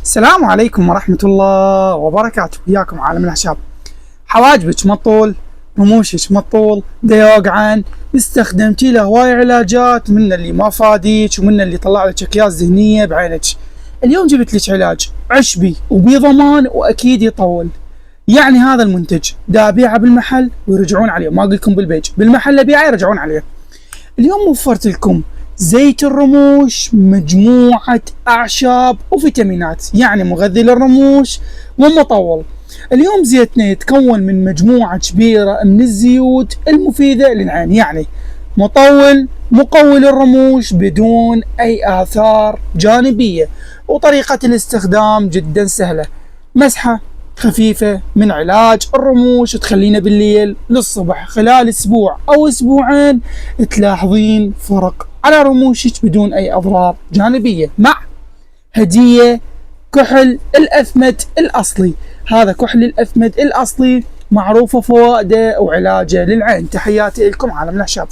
السلام عليكم ورحمة الله وبركاته. وياكم عالم الأعشاب. حواجبك مطول، رموشك مطول، ديوقعن، استخدمتي له هواي علاجات، من اللي ما فاديك ومن اللي طلع لك أكياس ذهنية بعينك. اليوم جبت لك علاج عشبي وبضمان وأكيد يطول. يعني هذا المنتج دا أبيعه بالمحل ويرجعون عليه، ما أقول لكم بالبيج، بالمحل أبيعه يرجعون عليه. اليوم وفرت لكم زيت الرموش، مجموعة أعشاب وفيتامينات، يعني مغذي للرموش ومطول. اليوم زيتنا يتكون من مجموعة كبيرة من الزيوت المفيدة للعين، يعني مطول مقوي للرموش بدون أي آثار جانبية. وطريقة الاستخدام جدا سهلة، مسحة خفيفة من علاج الرموش تخلينا بالليل للصبح. خلال أسبوع أو أسبوعين تلاحظين فرق على رموشك بدون أي أضرار جانبية، مع هدية كحل الأثمد الأصلي. هذا كحل الأثمد الأصلي معروفة فوائده وعلاجه للعين. تحياتي لكم عالم الأعشاب.